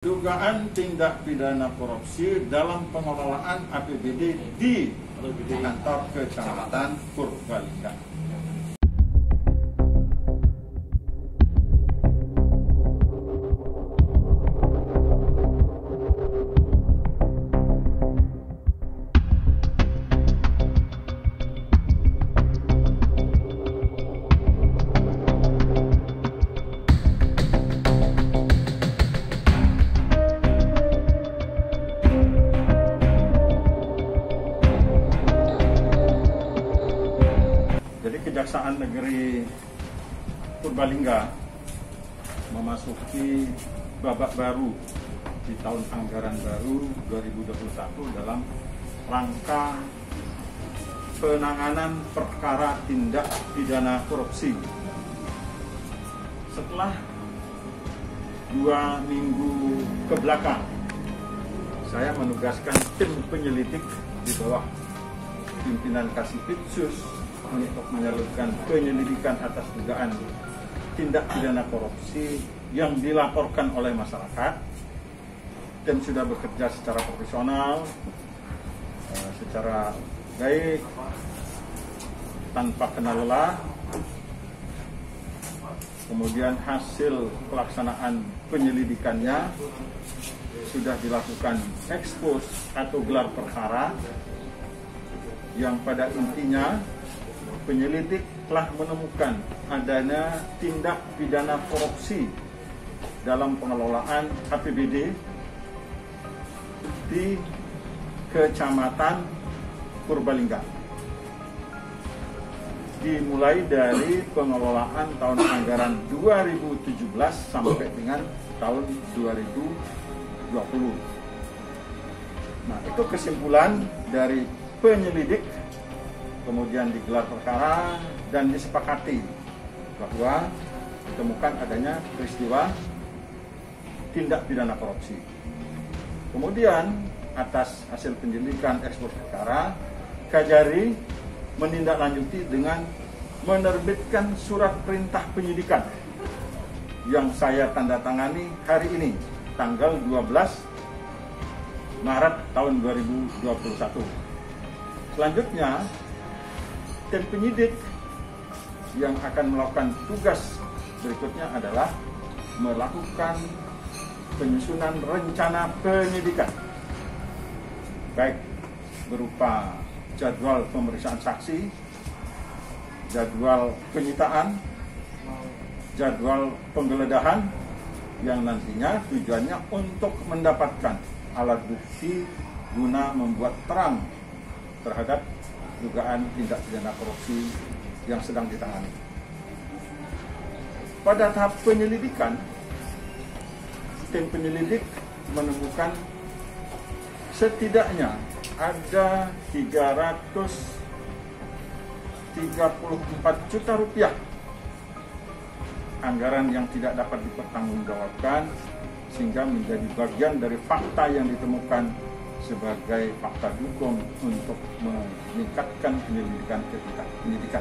Dugaan tindak pidana korupsi dalam pengelolaan APBD di kantor Kecamatan Purbalingga. Kejaksaan Negeri Purbalingga memasuki babak baru di tahun anggaran baru 2021 dalam rangka penanganan perkara tindak pidana korupsi. Setelah 2 minggu kebelakang, saya menugaskan tim penyelidik di bawah pimpinan Kasipitsus untuk menyalurkan penyelidikan atas dugaan tindak pidana korupsi yang dilaporkan oleh masyarakat. Tim sudah bekerja secara profesional, secara baik, tanpa kena lelah. Kemudian hasil pelaksanaan penyelidikannya sudah dilakukan ekspos atau gelar perkara yang pada intinya penyelidik telah menemukan adanya tindak pidana korupsi dalam pengelolaan APBD di Kecamatan Purbalingga. Dimulai dari pengelolaan tahun anggaran 2017 sampai dengan tahun 2020. Nah, itu kesimpulan dari penyelidik. Kemudian digelar perkara dan disepakati bahwa ditemukan adanya peristiwa tindak pidana korupsi. Kemudian atas hasil penyelidikan ekspos perkara, Kajari menindaklanjuti dengan menerbitkan surat perintah penyidikan yang saya tanda tangani hari ini, tanggal 12 Maret tahun 2021. Selanjutnya, tim penyidik yang akan melakukan tugas berikutnya adalah melakukan penyusunan rencana penyidikan, baik berupa jadwal pemeriksaan saksi, jadwal penyitaan, jadwal penggeledahan, yang nantinya tujuannya untuk mendapatkan alat bukti guna membuat terang terhadap dugaan tindak pidana korupsi yang sedang ditangani. Pada tahap penyelidikan, tim penyelidik menemukan setidaknya ada 334 juta rupiah anggaran yang tidak dapat dipertanggungjawabkan, sehingga menjadi bagian dari fakta yang ditemukan sebagai fakta dukung untuk meningkatkan penyelidikan ketika penyidikan.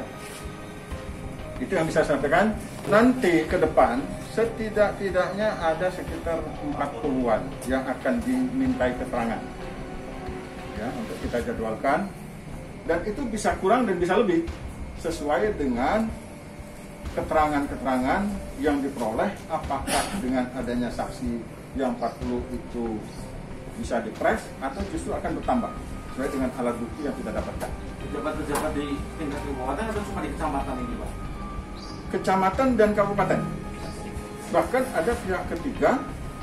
Itu yang bisa saya sampaikan. Nanti ke depan setidak-tidaknya ada sekitar 40-an yang akan dimintai keterangan, ya, untuk kita jadwalkan, dan itu bisa kurang dan bisa lebih sesuai dengan keterangan-keterangan yang diperoleh, apakah dengan adanya saksi yang 40 itu bisa dipres atau justru akan bertambah sesuai dengan alat bukti yang kita dapatkan. Pejabat-pejabat di tingkat kabupaten atau cuma di kecamatan ini, Pak? Kecamatan dan kabupaten. Bahkan ada pihak ketiga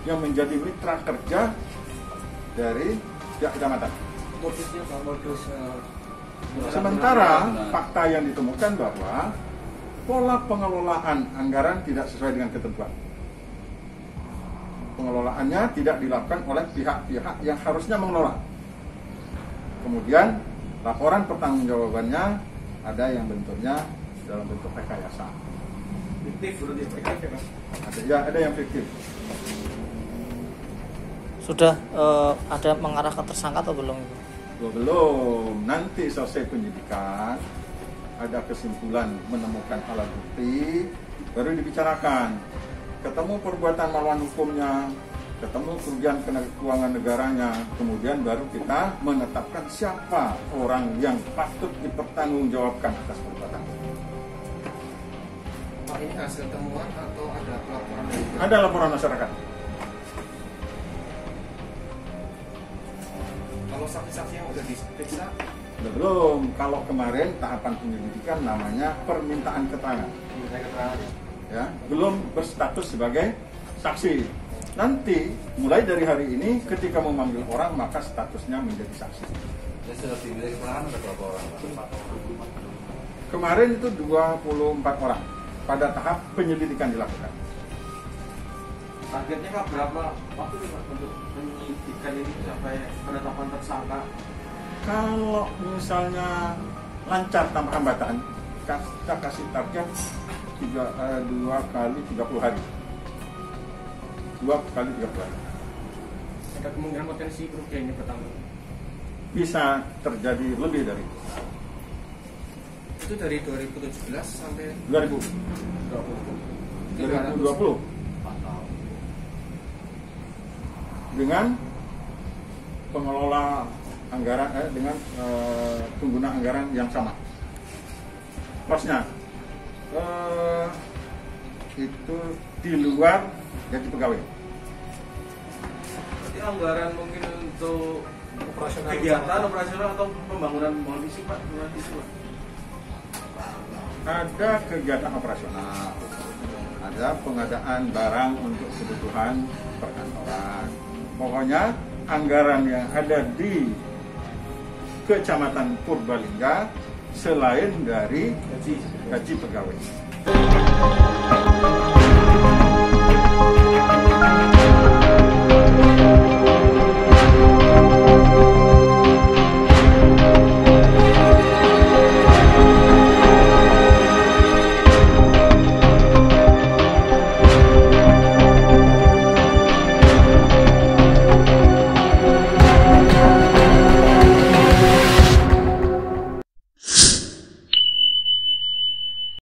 yang menjadi mitra kerja dari pihak kecamatan. Modusnya Pak, modus sementara fakta yang ditemukan bahwa pola pengelolaan anggaran tidak sesuai dengan ketentuan. Pengelolaannya tidak dilakukan oleh pihak-pihak yang harusnya mengelola. Kemudian laporan pertanggungjawabannya ada yang bentuknya dalam bentuk rekayasa. fiktif, berarti fiktif, Mas. Ada yang fiktif. Sudah ada mengarah ke tersangka atau belum? Belum. Nanti selesai penyidikan, ada kesimpulan menemukan alat bukti, baru dibicarakan. Ketemu perbuatan melawan hukumnya, ketemu kerugian keuangan negaranya, kemudian baru kita menetapkan siapa orang yang patut dipertanggungjawabkan atas perbuatan. Pak, ini hasil temuan atau ada laporan dari Ada laporan masyarakat. Kalau saksi-saksi yang sudah diperiksa, Belum, kalau kemarin tahapan penyelidikan namanya permintaan keterangan. Saya keterangan. Ya, belum berstatus sebagai saksi. Nanti mulai dari hari ini ketika memanggil orang maka statusnya menjadi saksi. Jadi sudah diminta keterangan ada berapa orang? Pak? Kemarin itu 24 orang pada tahap penyelidikan dilakukan. Targetnya Pak berapa waktu nih Pak untuk penyidikan ini sampai penetapan tersangka? Kalau misalnya lancar tanpa hambatan, kita kasih target 2 kali 30 hari. 2 kali 30 hari. ada kemungkinan potensi kerugiannya bertambah. Bisa terjadi lebih dari Itu dari 2017 sampai 2020 dengan pengelola anggaran dengan pengguna anggaran yang sama. Plusnya itu di luar gaji pegawai. Berarti anggaran mungkin untuk operasional kegiatan operasional atau pembangunan mall fisik Pak? Pembangunan fisik, Pak? Ada kegiatan operasional, ada pengadaan barang untuk kebutuhan perkantoran. Pokoknya anggaran yang ada di Kecamatan Purbalingga selain dari gaji pegawai.